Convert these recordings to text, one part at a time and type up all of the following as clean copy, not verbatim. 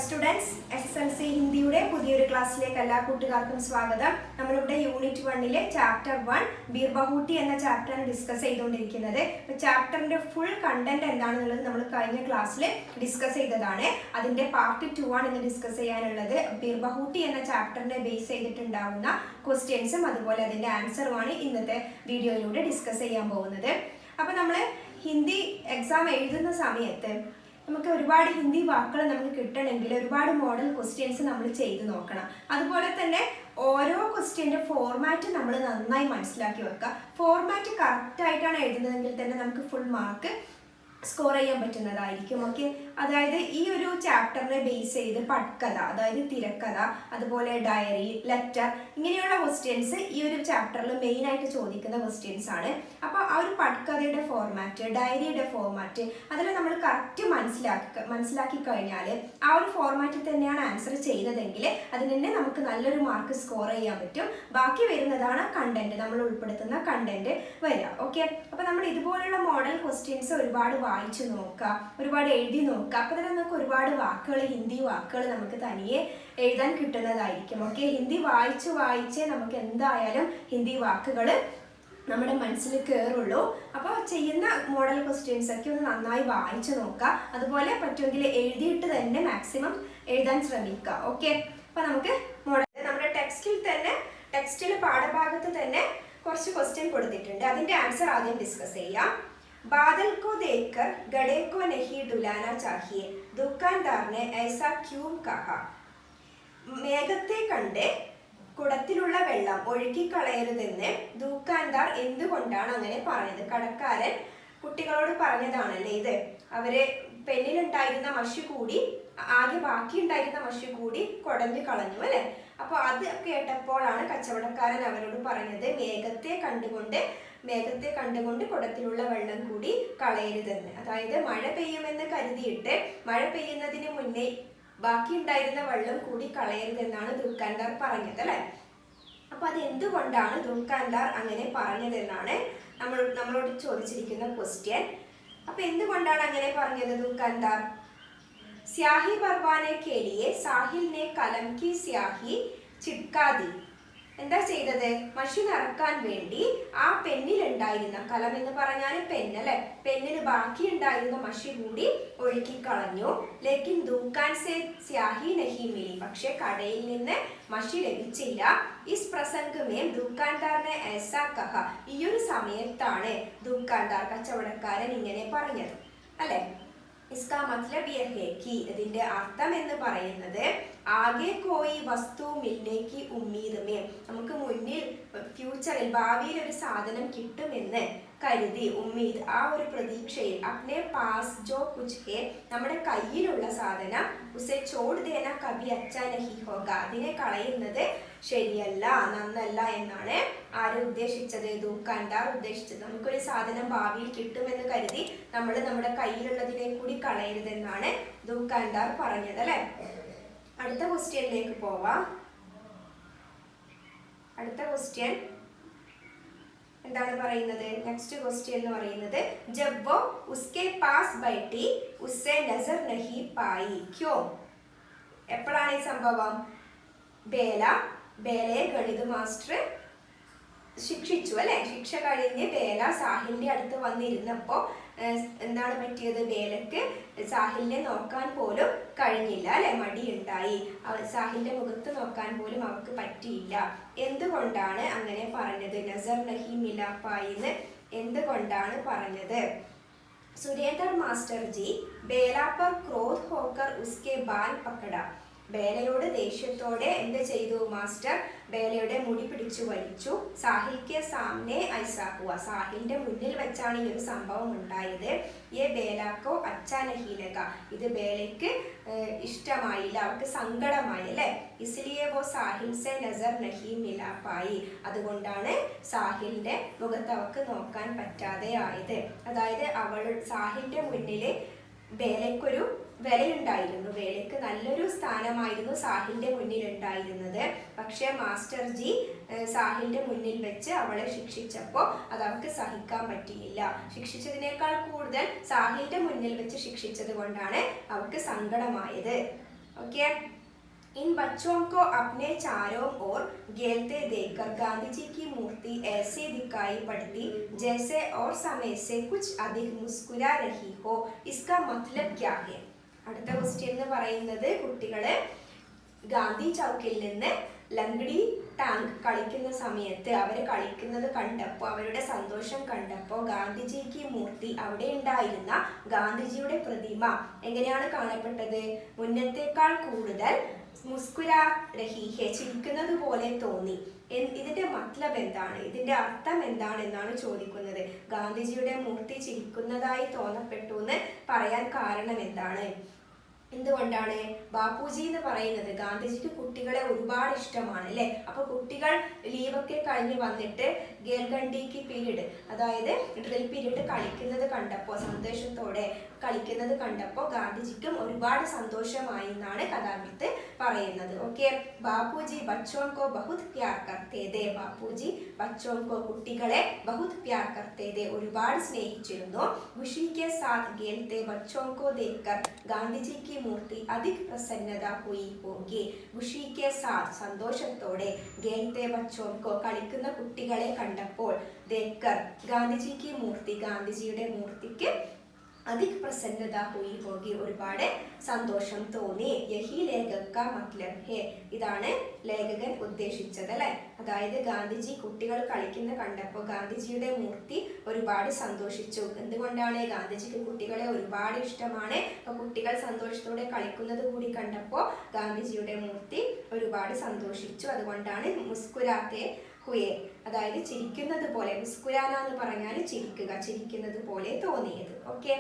Students SSLC ഹിന്ദിയുടെ പുതിയൊരു ക്ലാസ്സിലേക്ക് എല്ലാ കൂട്ടുകാർക്കും സ്വാഗതം. നമ്മളിവിടെ യൂണിറ്റ് 1 ചാപ്റ്റർ 1 ബീർബഹൂട്ടി എന്ന ചാപ്റ്ററാണ് ഡിസ്കസ് ചെയ്തുകൊണ്ടിരിക്കുന്നത്. ചാപ്റ്ററിന്റെ ഫുൾ കണ്ടന്റ് എന്താണെന്നുള്ളത് നമ്മൾ കഴിഞ്ഞ ക്ലാസ്സിൽ ഡിസ്കസ് ചെയ്തതാണ്. അതിന്റെ പാർട്ട് 2 ആണ് ഇന്ന് ഡിസ്കസ് ചെയ്യാനുള്ളത്. ബീർബഹൂട്ടി എന്ന ചാപ്റ്ററിനെ ബേസ് ചെയ്തിട്ടുണ്ടാവുന്ന ക്വസ്റ്റ്യൻസും അതുപോലെ അതിന്റെ ആൻസറുമാണ് ഇന്നത്തെ വീഡിയോയിലൂടെ ഡിസ്കസ് ചെയ്യാൻ പോകുന്നത്. അപ്പോൾ നമ്മൾ ഹിന്ദി എക്സാം എഴുതുന്ന സമയത്ത് നമുക്ക് ഒരുപാട് ഹിന്ദി വാക്കുകൾ നമുക്ക് കിട്ടണമെങ്കിൽ ഒരുപാട് മോഡൽ ക്വസ്റ്റ്യൻസ് നമ്മൾ ചെയ്ത് നോക്കണം. അതുപോലെ തന്നെ ഓരോ ക്വസ്റ്റ്യൻ്റെ ഫോർമാറ്റ് നമ്മൾ നന്നായി മനസ്സിലാക്കി വെക്കുക. ഫോർമാറ്റ് കറക്റ്റ് ആയിട്ടാണ് എഴുതുന്നതെങ്കിൽ തന്നെ നമുക്ക് ഫുൾ മാർക്ക് സ്കോർ ചെയ്യാൻ പറ്റുന്നതായിരിക്കും. ഓക്കെ, അതായത് ഈ ഒരു ചാപ്റ്ററിനെ ബേസ് ചെയ്ത് പട്കഥ, അതായത് തിരക്കഥ, അതുപോലെ ഡയറി, ലെറ്റർ, ഇങ്ങനെയുള്ള ക്വസ്റ്റ്യൻസ് ഈ ഒരു ചാപ്റ്ററിൽ മെയിൻ ആയിട്ട് ചോദിക്കുന്ന ക്വസ്റ്റ്യൻസ് ആണ്. അപ്പോൾ ആ ഒരു പട്കഥയുടെ ഫോർമാറ്റ്, ഡയറിയുടെ ഫോർമാറ്റ്, അതിൽ നമ്മൾ കറക്റ്റ് മനസ്സിലാക്കി കഴിഞ്ഞാൽ ആ ഒരു ഫോർമാറ്റിൽ തന്നെയാണ് ആൻസർ ചെയ്യുന്നതെങ്കിൽ അതിന് തന്നെ നമുക്ക് നല്ലൊരു മാർക്ക് സ്കോർ ചെയ്യാൻ പറ്റും. ബാക്കി വരുന്നതാണ് കണ്ടന്റ്, നമ്മൾ ഉൾപ്പെടുത്തുന്ന കണ്ടന്റ് വരിക. ഓക്കെ, അപ്പോൾ നമ്മൾ ഇതുപോലുള്ള മോഡൽ ക്വസ്റ്റ്യൻസ് ഒരുപാട് വായിച്ചു നോക്കുക, ഒരുപാട് എഴുതി നോക്കുക. അപ്പോൾ തന്നെ നമുക്ക് ഒരുപാട് വാക്കുകൾ, ഹിന്ദി വാക്കുകൾ നമുക്ക് തനിയെ എഴുതാൻ കിട്ടുന്നതായിരിക്കും. ഓക്കെ, ഹിന്ദി വായിച്ചേ നമുക്ക് എന്തായാലും ഹിന്ദി വാക്കുകൾ നമ്മുടെ മനസ്സിൽ കയറുള്ളൂ. അപ്പോൾ ചെയ്യുന്ന മോഡൽ ക്വസ്റ്റ്യൻസ് ഒക്കെ ഒന്ന് നന്നായി വായിച്ചു നോക്കുക. അതുപോലെ പറ്റുമെങ്കിൽ എഴുതിയിട്ട് തന്നെ മാക്സിമം എഴുതാൻ ശ്രമിക്കുക. ഓക്കെ, അപ്പോൾ നമുക്ക് നമ്മുടെ ടെക്സ്റ്റിൽ പാഠഭാഗത്ത് തന്നെ കുറച്ച് ക്വസ്റ്റ്യൻ കൊടുത്തിട്ടുണ്ട്. അതിൻ്റെ ആൻസർ ആദ്യം ഡിസ്കസ് ചെയ്യാം. बादल को देखकर गड़े को नहीं डुलाना चाहिए, दुकानदार ने ऐसा क्यों कहा? മേഘത്തെ കണ്ട് കുടത്തിലുള്ള വെള്ളം ഒഴുക്കിക്കളയരുതെന്ന് ദുക്കാൻദാർ എന്തുകൊണ്ടാണ് അങ്ങനെ പറഞ്ഞത്? കടക്കാരൻ കുട്ടികളോട് പറഞ്ഞതാണല്ലേ ഇത്. അവര് പെന്നിലുണ്ടായിരുന്ന മഷി കൂടി, ആകെ ബാക്കി ഉണ്ടായിരുന്ന മഷി കൂടി കുടഞ്ഞു കളഞ്ഞു അല്ലെ. അപ്പൊ അത് കേട്ടപ്പോഴാണ് കച്ചവടക്കാരൻ അവരോട് പറഞ്ഞത് മേഘത്തെ കണ്ടുകൊണ്ട് കുടത്തിലുള്ള വെള്ളം കൂടി കളയരുതെന്ന്. അതായത് മഴ പെയ്യുമെന്ന് കരുതിയിട്ട് മഴ പെയ്യുന്നതിന് മുന്നേ ബാക്കി ഉണ്ടായിരുന്ന വെള്ളം കൂടി കളയരുതെന്നാണ് ദുക്കാൻദാർ പറഞ്ഞത് അല്ലെ. അപ്പൊ അത് എന്തുകൊണ്ടാണ് ദുക്കാൻദാർ അങ്ങനെ പറഞ്ഞതെന്നാണ് നമ്മളോട് ചോദിച്ചിരിക്കുന്ന ക്വസ്റ്റ്യൻ. അപ്പൊ എന്തുകൊണ്ടാണ് അങ്ങനെ പറഞ്ഞത് ദുക്കാൻദാർ? സ്യാഹി ഭർവാനെ കേലിയെ സാഹിൽ നെ കലം കി സ്യാഹി ചിപ്കാ ദി. എന്താ ചെയ്തത്? മഷി നിറക്കാൻ വേണ്ടി ആ പെന്നിലുണ്ടായിരുന്ന, കലം എന്ന് പറഞ്ഞാൽ പെന്നല്ലേ, പെന്നിൽ ബാക്കി ഉണ്ടായിരുന്ന മഷി കൂടി ഒഴുക്കിക്കളഞ്ഞു. ലേക്കിൻ ദുക്കാൻ സെ സ്യാഹി നഹി മിലി. പക്ഷെ കടയിൽ നിന്ന് മഷി ലഭിച്ചില്ല. ഇസ് പ്രസംഗമേ ദുക്കാൻദാറിനെ ऐसा कहा. ഈ ഒരു സമയത്താണ് ദുക്കാൻദാർ, കച്ചവടക്കാരൻ, ഇങ്ങനെ പറഞ്ഞത് അല്ലെ. इसका मतलब यह है कि ഇതിന്റെ അർത്ഥം എന്ന് പറയുന്നത് ആകെ കോയി വസ്തു മിൽനെ കി ഉമ്മീദ് മേ, നമുക്ക് മുന്നിൽ ഫ്യൂച്ചറിൽ ഭാവിയിൽ ഒരു സാധനം കിട്ടുമെന്ന് കരുതി, ഉമ്മീദ് ആ ഒരു പ്രതീക്ഷയിൽ, അപ്നെ പാസ് ജോ കുച്ച് ഹേ നമ്മുടെ കയ്യിലുള്ള സാധനം, ഉസെ ചോട് ദേന കബി അച്ഛാ നഹി ഹോഗ അതിനെ കളയുന്നത് ശരിയല്ല, നന്നല്ല എന്നാണ് ആര് ഉദ്ദേശിച്ചത്? ദുക്കാൻദാർ ഉദ്ദേശിച്ചത്. നമുക്കൊരു സാധനം ഭാവിയിൽ കിട്ടുമെന്ന് കരുതി നമ്മൾ നമ്മുടെ കയ്യിലുള്ളതിനെ കൂടി കളയരുതെന്നാണ് ദുക്കാൻദാർ പറഞ്ഞത് അല്ലെ. അടുത്ത ക്വസ്റ്റ്യനിലേക്ക് പോവാം. അടുത്ത ക്വസ്റ്റ്യൻ എന്താണ് പറയുന്നത്? നെക്സ്റ്റ് ക്വസ്റ്റ്യൻ എന്ന് പറയുന്നത് ജബ് വോ ഉസ്കെ പാസ് ബൈഠി ഉസ്സെ നസർ നഹി പായി ക്യോ. എപ്പോഴാണ് ഈ സംഭവം? ബേലയെ ഗണിത മാസ്റ്റർ ശിക്ഷിച്ചു അല്ലെ. ശിക്ഷ കഴിഞ്ഞ് ബേല സാഹിലിന്റെ അടുത്ത് വന്നിരുന്നപ്പോ എന്താണ് പറ്റിയത്? ബേലക്ക് സാഹിലിനെ നോക്കാൻ പോലും കഴിഞ്ഞില്ല അല്ലെ, മടിയുണ്ടായി. സാഹിലിന്റെ മുഖത്ത് നോക്കാൻ പോലും അവർക്ക് പറ്റിയില്ല. എന്തുകൊണ്ടാണ് അങ്ങനെ പറഞ്ഞത്? നസർ നഹി മിലാപ്പായി എന്ന് എന്തുകൊണ്ടാണ് പറഞ്ഞത്? സുരേന്ദർ മാസ്റ്റർ ജി ബേല പർ ക്രോധ് ഹോക്കർ ഉസ്കെ ബാൽ പക്കട. ബേലയോട് ദേഷ്യത്തോടെ എന്ത് ചെയ്തു? മാസ്റ്റർ ബേലയുടെ മുടി പിടിച്ചു വലിച്ചു. സാഹിൽ കെ സാമനെ ഐസാ ഹുവ. സാഹിലിന്റെ മുന്നിൽ വെച്ചാണ് ഈ ഒരു സംഭവം ഉണ്ടായത്. യെ ബേലാക്കോ അച്ഛാ നഹി ലഗ. ഇത് ബേലയ്ക്ക് ഇഷ്ടമായില്ല, അവർക്ക് സങ്കടമായി അല്ലെ. ഇസ്ലിയെ വോ സാഹിൽ സെ നസർ നഹി മിലാപ്പായി. അതുകൊണ്ടാണ് സാഹിലിന്റെ മുഖത്ത് അവർക്ക് നോക്കാൻ പറ്റാതെ ആയത്. അതായത് സാഹിലിന്റെ മുന്നില് ബേലയ്ക്കൊരു വിലയുണ്ടായിരുന്നു, വേലയ്ക്ക് നല്ലൊരു സ്ഥാനമായിരുന്നു സാഹിലിന്റെ മുന്നിൽ ഉണ്ടായിരുന്നത്. പക്ഷെ മാസ്റ്റർ ജി സാഹിലിന്റെ മുന്നിൽ വെച്ച് അവളെ ശിക്ഷിച്ചപ്പോൾ അത് അവൾക്ക് സഹിക്കാൻ പറ്റിയില്ല. ശിക്ഷിച്ചതിനേക്കാൾ കൂടുതൽ സാഹിലിന്റെ മുന്നിൽ വെച്ച് ശിക്ഷിച്ചത് കൊണ്ടാണ് അവൾക്ക് സങ്കടമായത്. ओके। इन बच्चों को अपने चारों ओर खेलते देखकर गांधी जी की मूर्ति ऐसी दिखाई पड़ती जैसे और समय से कुछ अधिक मुस्कुरा रही हो। इसका मतलब क्या है? അടുത്ത ക്വസ്റ്റ്യൻ എന്ന് പറയുന്നത് കുട്ടികളെ ഗാന്ധി ചൗക്കിൽ നിന്ന് ലംഗടി ടാങ്ക് കളിക്കുന്ന സമയത്ത് അവർ കളിക്കുന്നത് കണ്ടപ്പോൾ അവരുടെ സന്തോഷം കണ്ടപ്പോൾ ഗാന്ധിജിക്ക് മൂർത്തി അവിടെ ഉണ്ടായിരുന്ന ഗാന്ധിജിയുടെ പ്രതിമ എങ്ങനെയാണ് കാണപ്പെട്ടത്? മുന്നത്തേക്കാൾ കൂടുതൽ മുസ്കുരാ രഹി ഹെ, ചിരിക്കുന്നത് പോലെ തോന്നി. ഇതിന്റെ മത്ലബ് എന്താണ്? ഇതിന്റെ അർത്ഥം എന്താണ് എന്നാണ് ചോദിക്കുന്നത്. ഗാന്ധിജിയുടെ മൂർത്തി ചിരിക്കുന്നതായി തോന്നപ്പെട്ടു എന്ന് പറയാൻ കാരണം എന്താണ്? എന്തുകൊണ്ടാണ്? ബാപ്പുജി എന്ന് പറയുന്നത് ഗാന്ധിജിക്ക് കുട്ടികളെ ഒരുപാട് ഇഷ്ടമാണ് അല്ലെ. അപ്പൊ കുട്ടികൾ ലീവൊക്കെ കഴിഞ്ഞ് വന്നിട്ട് ഗേൽഗണ്ടിക്ക് പീരീഡ്, അതായത് ഡ്രിൽ പീരീഡ് കളിക്കുന്നത് കണ്ടപ്പോൾ, സന്തോഷത്തോടെ കളിക്കുന്നത് കണ്ടപ്പോൾ ഗാന്ധിജിക്കും ഒരുപാട് സന്തോഷമായി എന്നാണ് കഥാകൃത്ത് പറയുന്നത്. ഓക്കെ. ബാപ്പുജി ബച്ചോൻ കോ ബഹുത് പ്യാർ കർത്തേ ഥേ. ബാപ്പുജി ബച്ചോൻ കോ, കുട്ടികളെ ബഹുത് പ്യാർ കർത്തേ ഥേ, ഒരുപാട് സ്നേഹിച്ചിരുന്നു. ഖുഷി കെ സാത്ത് ഖേൽത്തെ ബച്ചോൻ കോ ദേഖ്കർ ഗാന്ധിജിക്ക് മൂർത്തി അധിക് പ്രസന്നത ഹുയി ഹോഗി. ഖുഷി കെ സാത്ത്, സന്തോഷത്തോടെ, ഖേൽത്തെ ബച്ചോൻ കോ, കളിക്കുന്ന കുട്ടികളെ കണ്ടപ്പോൾ, ദേഖ്കർ, ഗാന്ധിജിക്ക് മൂർത്തി, ഗാന്ധിജിയുടെ മൂർത്തിക്ക് അധിക് പ്രസന്നത ഹുയി ഹോഗി, ഒരുപാട് സന്തോഷം തോന്നി. യഹി ലേഖക മത്ലബ് ഹെ, ഇതാണ് ലേഖകൻ ഉദ്ദേശിച്ചത് അല്ലെ. അതായത് ഗാന്ധിജി കുട്ടികൾ കളിക്കുന്ന കണ്ടപ്പോൾ ഗാന്ധിജിയുടെ മൂർത്തി ഒരുപാട് സന്തോഷിച്ചു. എന്തുകൊണ്ടാണ്? ഗാന്ധിജിക്ക് കുട്ടികളെ ഒരുപാട് ഇഷ്ടമാണ്. അപ്പൊ കുട്ടികൾ സന്തോഷത്തോടെ കളിക്കുന്നത് കൂടി കണ്ടപ്പോൾ ഗാന്ധിജിയുടെ മൂർത്തി ഒരുപാട് സന്തോഷിച്ചു. അതുകൊണ്ടാണ് മുസ്കുരാത്തെ ഹുയെ, അതായത് ചിരിക്കുന്നത് പോലെ, മുസ്കുരാന എന്ന് പറഞ്ഞാൽ ചിരിക്കുക, ചിരിക്കുന്നത് പോലെ തോന്നിയത്. ഓക്കെ.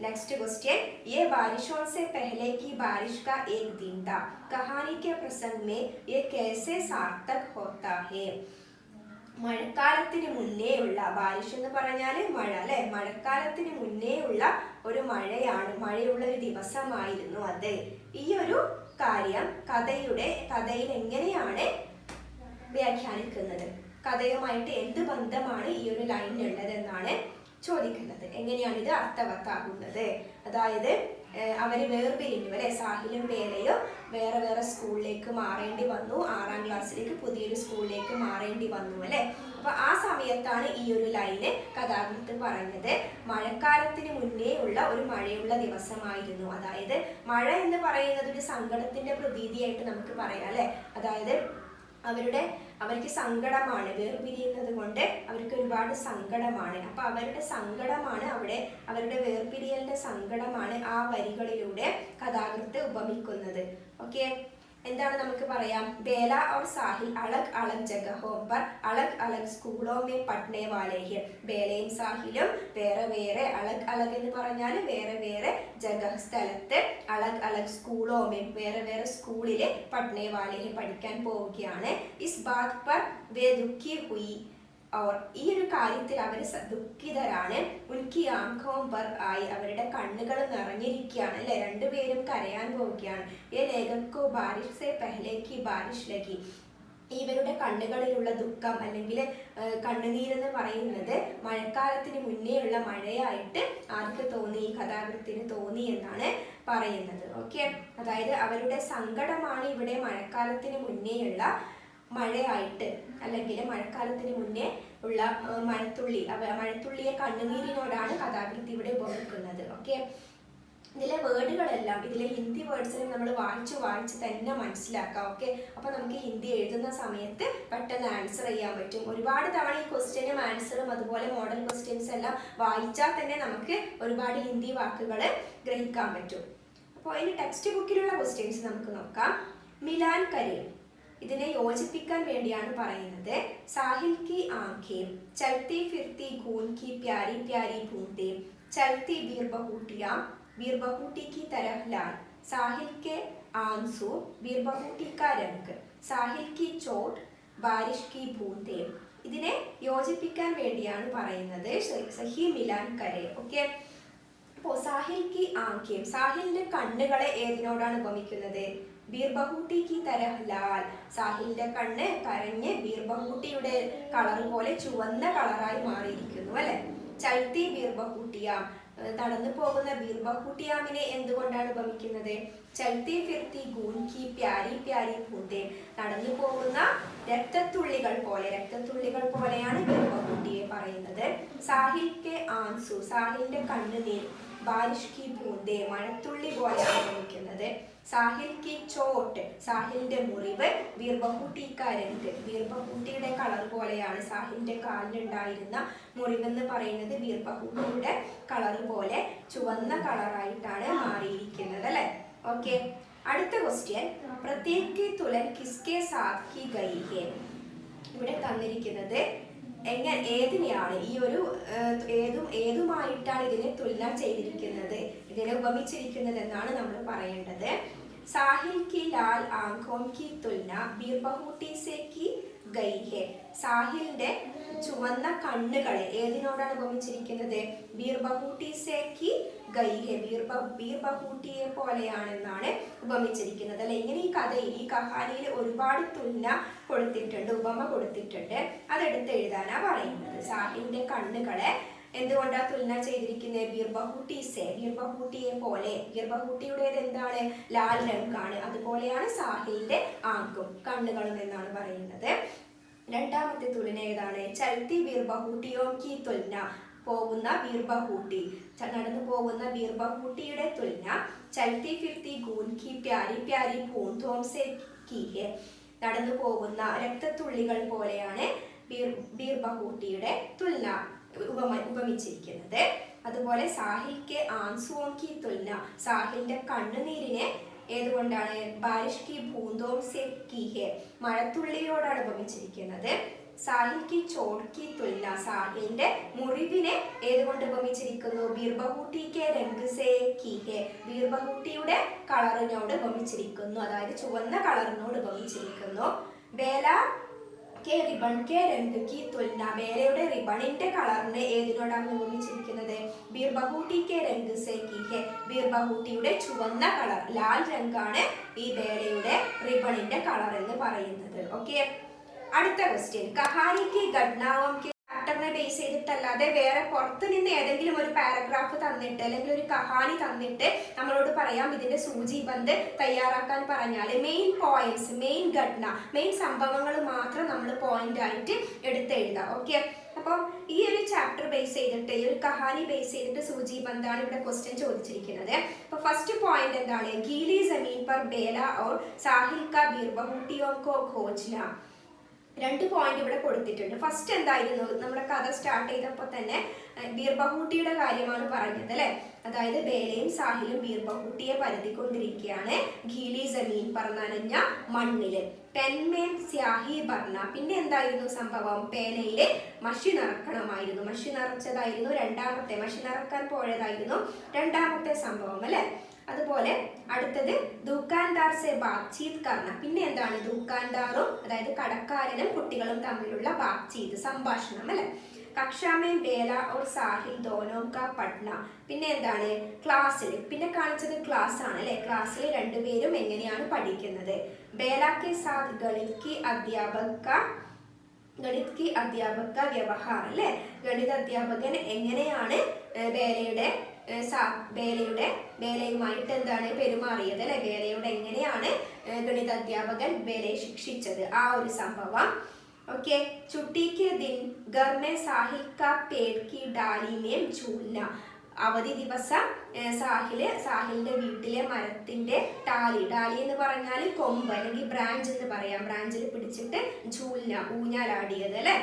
नेक्स्ट क्वेश्चन, ये बारिशों से पहले की बारिश का एक दिन था, कहानी के प्रसंग में ये कैसे सार्थक होता है? മഴക്കാലത്തിന് മുന്നേ ഉള്ള, ബാരിഷ് എന്ന് പറഞ്ഞാൽ മഴ അല്ലെ, മഴക്കാലത്തിന് മുന്നേ ഉള്ള ഒരു മഴയാണ്, മഴയുള്ള ഒരു ദിവസമായിരുന്നു അത്. ഈ ഒരു കാര്യം കഥയിൽ എങ്ങനെയാണ് വ്യാഖ്യാനിക്കുന്നത്? കഥയുമായിട്ട് എന്ത് ബന്ധമാണ് ഈ ഒരു ലൈനിലുള്ളത് എന്നാണ് ചോദിക്കുന്നത്. എങ്ങനെയാണ് ഇത് അർത്ഥവത്താകുന്നത്? അതായത് അവര് വേർപിരിഞ്ഞു അല്ലെ, സാഹിലും ബേലയും വേറെ വേറെ സ്കൂളിലേക്ക് മാറേണ്ടി വന്നു, 6ാം ക്ലാസ്സിലേക്ക് പുതിയൊരു സ്കൂളിലേക്ക് മാറേണ്ടി വന്നു അല്ലെ. അപ്പൊ ആ സമയത്താണ് ഈ ഒരു ലൈന് കഥാകൃത്ത് പറഞ്ഞത് മഴക്കാലത്തിന് മുന്നേ ഉള്ള ഒരു മഴയുള്ള ദിവസമായിരുന്നു. അതായത് മഴ എന്ന് പറയുന്നത് ഒരു സങ്കടത്തിന്റെ പ്രതീതിയായിട്ട് നമുക്ക് പറയാം അല്ലെ. അതായത് അവർക്ക് സങ്കടമാണ്, വേർപിരിയുന്നത് കൊണ്ട് അവർക്ക് ഒരുപാട് സങ്കടമാണ്. അപ്പൊ അവരുടെ സങ്കടമാണ് അവിടെ, അവരുടെ വേർപിരിയലിന്റെ സങ്കടമാണ് ആ വരികളിലൂടെ കഥാകൃത്ത് ഉപമിക്കുന്നത്. ഓക്കെ. എന്താണ് നമുക്ക് പറയാം? ബേല और സാഹിൽ അലഗ് അലഗ് ജഗഹോं पर अलग अलग स्कूलों में पढ़ने वाले हैं. ബേലയും സാഹിലും വേറെ വേറെ, അലഗ് അലഗ് എന്ന് പറഞ്ഞാൽ വേറെ വേറെ, ജഗഹ് സ്ഥലത്ത്, അലഗ് അലഗ് സ്കൂളോ മേ വേറെ വേറെ സ്കൂളിൽ, പഠ്നെ വാലെ പഠിക്കാൻ പോവുകയാണ്. ഇസ് ബാത് പർ വേ ദുഃഖി ഹുയി, ഈ ഒരു കാര്യത്തിൽ അവർ ദുഃഖിതരാണ്. ഉൻകി ആംഖോം പർ ആയി, അവരുടെ കണ്ണുകൾ നിറഞ്ഞിരിക്കുകയാണ് അല്ലെ, രണ്ടുപേരും കരയാൻ പോവുകയാണ്. ഏ ലേഖക്കോ ബാരിഷ് സേ പെഹ്ലേക്ക് ബാരിഷ് ലഗി, ഇവരുടെ കണ്ണുകളിലുള്ള ദുഃഖം അല്ലെങ്കിൽ കണ്ണുനീരെന്ന് പറയുന്നത് മഴക്കാലത്തിന് മുന്നേ ഉള്ള മഴയായിട്ട് ആർക്ക് തോന്നി? കഥാകൃത്തിന് തോന്നി എന്നാണ് പറയുന്നത്. ഓക്കെ. അതായത് അവരുടെ സങ്കടമാണ് ഇവിടെ മഴക്കാലത്തിന് മുന്നേയുള്ള മഴയായിട്ട്, അല്ലെങ്കിൽ മഴക്കാലത്തിന് മുന്നേ ഉള്ള മഴത്തുള്ളിയെ കണ്ണുനീരിനോടാണ് കഥാകൃത്ത് ഇവിടെ ഉപമിക്കുന്നത്. ഓക്കെ. ഇതിലെ വേർഡുകളെല്ലാം, ഇതിലെ ഹിന്ദി വേർഡ്സിനെ നമ്മൾ വായിച്ച് തന്നെ മനസ്സിലാക്കാം. ഓക്കെ. അപ്പൊ നമുക്ക് ഹിന്ദി എഴുതുന്ന സമയത്ത് പെട്ടെന്ന് ആൻസർ ചെയ്യാൻ പറ്റും. ഒരുപാട് തവണ ഈ ക്വസ്റ്റ്യനും ആൻസറും അതുപോലെ മോഡൽ ക്വസ്റ്റ്യൻസ് എല്ലാം വായിച്ചാൽ തന്നെ നമുക്ക് ഒരുപാട് ഹിന്ദി വാക്കുകൾ ഗ്രഹിക്കാൻ പറ്റും. അപ്പോൾ ഇനി ടെക്സ്റ്റ് ബുക്കിലുള്ള ക്വസ്റ്റ്യൻസ് നമുക്ക് നോക്കാം. മിലാൻ കരീം, ഇതിനെ യോജിപ്പിക്കാൻ വേണ്ടിയാണ് പറയുന്നത്. സാഹിൽ കി ആംഖേം ചൽത്തി ഫിർത്തി ഗൂൻ കി പ്യാരി പ്യാരി ബൂന്ദേ ചൽത്തി ബീർബഹൂട്ടിയാം ബീർബഹൂട്ടി की तरह लाल, साहिल के आंसू ബീർബഹൂട്ടി का रंग, साहिल की चोट बारिश की बूंदे. ഇതിനെ യോജിപ്പിക്കാൻ വേണ്ടിയാണ് പറയുന്നത്. സഹി മിലാൻ കരേ. ഓക്കെ. അപ്പോൾ സാഹിൽ കി ആംഖേം, സാഹിലിന്റെ കണ്ണുകളെ ഏതിനോടാണ് ഉപമിക്കുന്നത്? ബീർബഹൂട്ടി കി തരഹ് ലാൽ, സാഹിലിന്റെ കണ്ണ് കരഞ്ഞ് ബീർബഹൂട്ടിയുടെ കളർ പോലെ ചുവന്ന കളറായി മാറിയിരിക്കുന്നു അല്ലെ. ചൽത്തി ബീർബഹൂട്ടിയാം, നടന്നു പോകുന്ന ബീർബഹുട്ടിയാമിനെ എന്തുകൊണ്ടാണ് ഉപമിക്കുന്നത്? ചൽത്തി ഫിർത്തി ഗൂൻ കി പ്യാരി പ്യാരി ഭൂതേ, നടന്നു പോകുന്ന രക്തത്തുള്ളികൾ പോലെയാണ് ബീർബഹുട്ടിയെ പറയുന്നത്. സാഹിൽ കെ ആൻസു, സാഹിലിന്റെ കണ്ണുനീർ, ബാരിഷ് കി ബൂന്തേ, മഴത്തുള്ളി പോലെയാണ് ഉപമിക്കുന്നത്. സാഹിൽ കി ചോട്ട്, സാഹിലിന്റെ മുറിവ്, ബീർബഹുട്ടി കാ രംഗ്, ബീർബഹുട്ടിയുടെ കളർ പോലെയാണ്. സാഹിലിന്റെ കാലിലുണ്ടായിരുന്ന മുറിവെന്ന് പറയുന്നത് ബീർബഹുട്ടിയുടെ കളർ പോലെ ചുവന്ന കളറായിട്ടാണ് മാറിയിരിക്കുന്നത് അല്ലെ. ഓക്കെ, അടുത്ത ക്വസ്റ്റ്യൻ, പ്രത്യേക് തുലൻ കിസ്കെ സാത്ത് കി ഗയി ഹെ. ഇവിടെ തന്നിരിക്കുന്നത് ഏതിനെയാണ് ഈ ഒരു ഏതുമായിട്ടാണ് ഇതിനെ തുലന ചെയ്തിരിക്കുന്നത്, ഇതിനെ ഉപമിച്ചിരിക്കുന്നത് എന്നാണ് നമ്മൾ പറയേണ്ടത്. സാഹിൽ കി ലാൽ ആംഖോം കി തുലന ബീർബഹുട്ടി സെ കി ഗൈ ഹെ. സാഹിലിന്റെ ചുവന്ന കണ്ണുകളെ ഏതിനോടാണ് ഉപമിച്ചിരിക്കുന്നത്? ബീർബഹുട്ടി സെ കി ഗൈ ഹെ, ബീർബഹുട്ടിയെ പോലെയാണെന്നാണ് ഉപമിച്ചിരിക്കുന്നത് അല്ലെ. ഇങ്ങനെ ഈ കഹാനിയിൽ ഒരുപാട് തുലന കൊടുത്തിട്ടുണ്ട്, ഉപമ കൊടുത്തിട്ടുണ്ട്. അതെടുത്ത് എഴുതാനാ പറയുന്നത്. സാഹിലിന്റെ കണ്ണുകളെ എന്തുകൊണ്ടാ തുലന ചെയ്തിരിക്കുന്നത്? ബീർബഹുട്ടിയെ പോലെ. ബീർബഹുട്ടിയുടേത് എന്താണ്? ലാൽ രംഗാണ്. അതുപോലെയാണ് സാഹിലിന്റെ ആങ്കും കണ്ണുകളും എന്നാണ് പറയുന്നത്. രണ്ടാമത്തെ തുലന ഏതാണ്? ചൽത്തി ബീർബഹുട്ടിയോം കി തുലന, പോകുന്ന ബീർബഹുട്ടി, നടന്നു പോകുന്ന ബീർബഹുട്ടിയുടെ തുലന ചൽത്തി ഫിർത്തി ഗൂൻ കി പ്യാരി പ്യാരി ബൂന്തോം സെ കി ഹെ, നടന്നു പോകുന്ന രക്തത്തുള്ളികൾ പോലെയാണ് ബീർബഹുട്ടിയുടെ തുലന ഉപമിച്ചിരിക്കുന്നത്. അതുപോലെ സാഹിൽ കെ ആൻസുओं की തുലന, സാഹിലിന്റെ കണ്ണുനീരിനെ ഏതുകൊണ്ടാണ്? ബാരിഷ് കി ബൂന്തോം സെ കി ഹെ, മഴത്തുള്ളിയോടാണ് ഉപമിച്ചിരിക്കുന്നത്. സാഹിൽ കി ചോട്ട് കി തുലന, സാഹിലിന്റെ മുറിവിനെ ഏതുകൊണ്ട് ഉപമിച്ചിരിക്കുന്നു? ബീർബഹുട്ടി കെ രംഗ് സെ കി ഹെ, ബീർബഹുട്ടിയുടെ കളറിനോട് ഉപമിച്ചിരിക്കുന്നു, അതായത് ചുവന്ന കളറിനോട് ഉപമിച്ചിരിക്കുന്നു. ബേല കെ റിബൺ കെ രംഗ് കി തുലന, ബേലയുടെ റിബണിന്റെ കളറിനെ ഏതിനോടാണ് ഉപമിച്ചിരിക്കുന്നത്? ബീർബഹുട്ടി കെ രംഗ് സെ കി ഹെ, ബീർബഹുട്ടിയുടെ ചുവന്ന കളർ, ലാൽ രംഗാണ് ഈ ബേലയുടെ റിബണിന്റെ കളർ എന്ന് പറയുന്നത്. ഓക്കെ, അടുത്ത ക്വസ്റ്റ്യൻ, കഹാനി കി ഘടനാओं के ചാപ്റ്ററിനെ ബേസ് ചെയ്തിട്ടല്ലാതെ വേറെ പുറത്ത് നിന്ന് ഏതെങ്കിലും ഒരു പാരഗ്രാഫ് തന്നിട്ട് അല്ലെങ്കിൽ ഒരു കഹാനി തന്നിട്ട് നമ്മളോട് പറയാം ഇതിന്റെ സൂചിബന്ധ് തയ്യാറാക്കാൻ പറഞ്ഞാൽ മെയിൻ പോയിന്റ്സ്, മെയിൻ ഘടന, മെയിൻ സംഭവങ്ങൾ മാത്രം നമ്മൾ പോയിന്റ് ആയിട്ട് എടുത്ത് എഴുതാം. ഓക്കെ, അപ്പോൾ ഈ ഒരു ചാപ്റ്റർ ബേസ് ചെയ്തിട്ട്, ഈ ഒരു കഹാനി ബേസ് ചെയ്തിട്ട് സൂചിബന്ധാണ് ഇവിടെ ക്വസ്റ്റ്യൻ ചോദിച്ചിരിക്കുന്നത്. അപ്പോൾ ഫസ്റ്റ് പോയിന്റ് എന്താണ്? ഗീലി ജമീൻ പർ ബേല और സാഹിൽ का ബീർബഹുട്ടിयों को खोजना. രണ്ട് പോയിന്റ് ഇവിടെ കൊടുത്തിട്ടുണ്ട്. ഫസ്റ്റ് എന്തായിരുന്നു? നമ്മുടെ കഥ സ്റ്റാർട്ട് ചെയ്തപ്പോൾ തന്നെ ബീർബഹുട്ടിയുടെ കാര്യമാണ് പറഞ്ഞത് അല്ലെ. അതായത് ബേലയും സാഹിലും ബീർബഹുട്ടിയെ പരതിക്കൊണ്ടിരിക്കുകയാണ്. ഗീലി ജമീൻ പറഞ്ഞ മണ്ണില്, പെൻമേൻ സ്യാഹി പറഞ്ഞ, പിന്നെ എന്തായിരുന്നു സംഭവം? പേനയില് മഷി നിറക്കണമായിരുന്നു, മഷി നിറച്ചതായിരുന്നു രണ്ടാമത്തെ, മഷി നിറക്കാൻ പോയതായിരുന്നു രണ്ടാമത്തെ സംഭവം അല്ലെ. അതുപോലെ അടുത്തത് ദുക്കാൻദാർ സെ ബാത്ചീത് കർണ, പിന്നെ എന്താണ്? ദുക്കാൻദാറും അതായത് കടക്കാരനും കുട്ടികളും തമ്മിലുള്ള ബാത്ചീത്, സംഭാഷണം അല്ലെ. കക്ഷാമേ ബേല और സാഹിൽ ദോനോം കാ പഠന, പിന്നെ എന്താണ്? ക്ലാസ്സിൽ, പിന്നെ കാണിച്ചത് ക്ലാസ് ആണ് അല്ലെ. ക്ലാസ്സിൽ രണ്ടുപേരും എങ്ങനെയാണ് പഠിക്കുന്നത്? ബേല കെ സാത്ത് ഗണിത് കി അധ്യാപക വ്യവഹാർ അല്ലെ. ഗണിത അധ്യാപകൻ എങ്ങനെയാണ് ബേലയുമായിട്ട് എന്താണ് പെരുമാറിയത് അല്ലെ. ബേലയോട് എങ്ങനെയാണ് ഗണിത അധ്യാപകൻ ബേലയെ ശിക്ഷിച്ചത്, ആ ഒരു സംഭവം. ओके, छुट्टी के दिन घर में साहिल का पेड़ की डाली में झूलना. അവധി ദിവസം സാഹിലിന്റെ വീട്ടിലെ മരത്തിന്റെ ഡാലി എന്ന് പറഞ്ഞാൽ കൊമ്പ് അല്ലെങ്കിൽ ബ്രാഞ്ച് എന്ന് പറയാം, ബ്രാഞ്ചിൽ പിടിച്ചിട്ട് झूलना, ഊഞ്ഞാലാടിയത് അല്ലെ.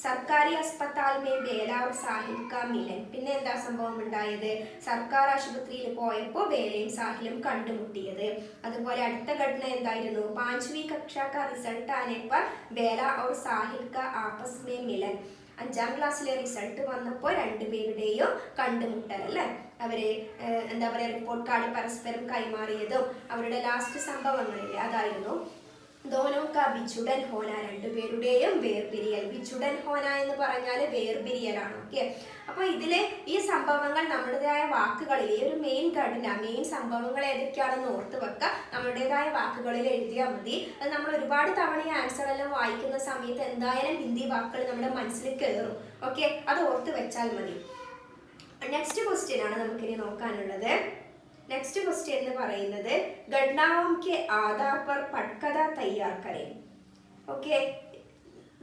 സർക്കാരി അസ്പത്താൽ മേ ബേല और സാഹിൽ കാ മിലൻ, പിന്നെ എന്താ സംഭവം ഉണ്ടായത്? സർക്കാർ ആശുപത്രിയിൽ പോയപ്പോൾ ബേലയും സാഹിലും കണ്ടുമുട്ടിയത്. അതുപോലെ അടുത്ത ഘടന എന്തായിരുന്നു? 5वीं कक्षा का रिजल्ट आने पर बेला और साहिल का आपस में मिलन. 5ാം ക്ലാസ്സിലെ റിസൾട്ട് വന്നപ്പോൾ രണ്ടുപേരുടെയും കണ്ടുമുട്ടൽ അല്ലെ. അവര് എന്താ പറയാ, റിപ്പോർട്ട് കാർഡ് പരസ്പരം കൈമാറിയതും അവരുടെ ലാസ്റ്റ് സംഭവങ്ങളില്ലേ അതായിരുന്നു. ദോനോ കാ ബിച്ചുടൻ ഹോന, രണ്ടുപേരുടെയും വേർപിരിയൽ. ബിച്ചുടൻ ഹോന എന്ന് പറഞ്ഞാൽ വേർപിരിയലാണ്. ഓക്കെ, അപ്പൊ ഇതിലെ ഈ സംഭവങ്ങൾ നമ്മുടേതായ വാക്കുകളിൽ, ഈ ഒരു മെയിൻ ഘടന, മെയിൻ സംഭവങ്ങൾ ഏതൊക്കെയാണെന്ന് ഓർത്ത് വെക്കുക. നമ്മുടേതായ വാക്കുകളിൽ എഴുതിയാൽ മതി. അത് നമ്മൾ ഒരുപാട് തവണ ഈ ആൻസർ എല്ലാം വായിക്കുന്ന സമയത്ത് എന്തായാലും ഹിന്ദി വാക്കുകൾ നമ്മുടെ മനസ്സിൽ കയറും. ഓക്കെ, അത് ഓർത്ത് വെച്ചാൽ മതി. നെക്സ്റ്റ് ക്വസ്റ്റ്യൻ ആണ് നമുക്കിനി നോക്കാനുള്ളത്. നെക്സ്റ്റ് ക്വസ്റ്റ്യൻ എന്ന് പറയുന്നത് ഘടനാओं के आधार पर पटकथा तैयार करें. ഓക്കെ,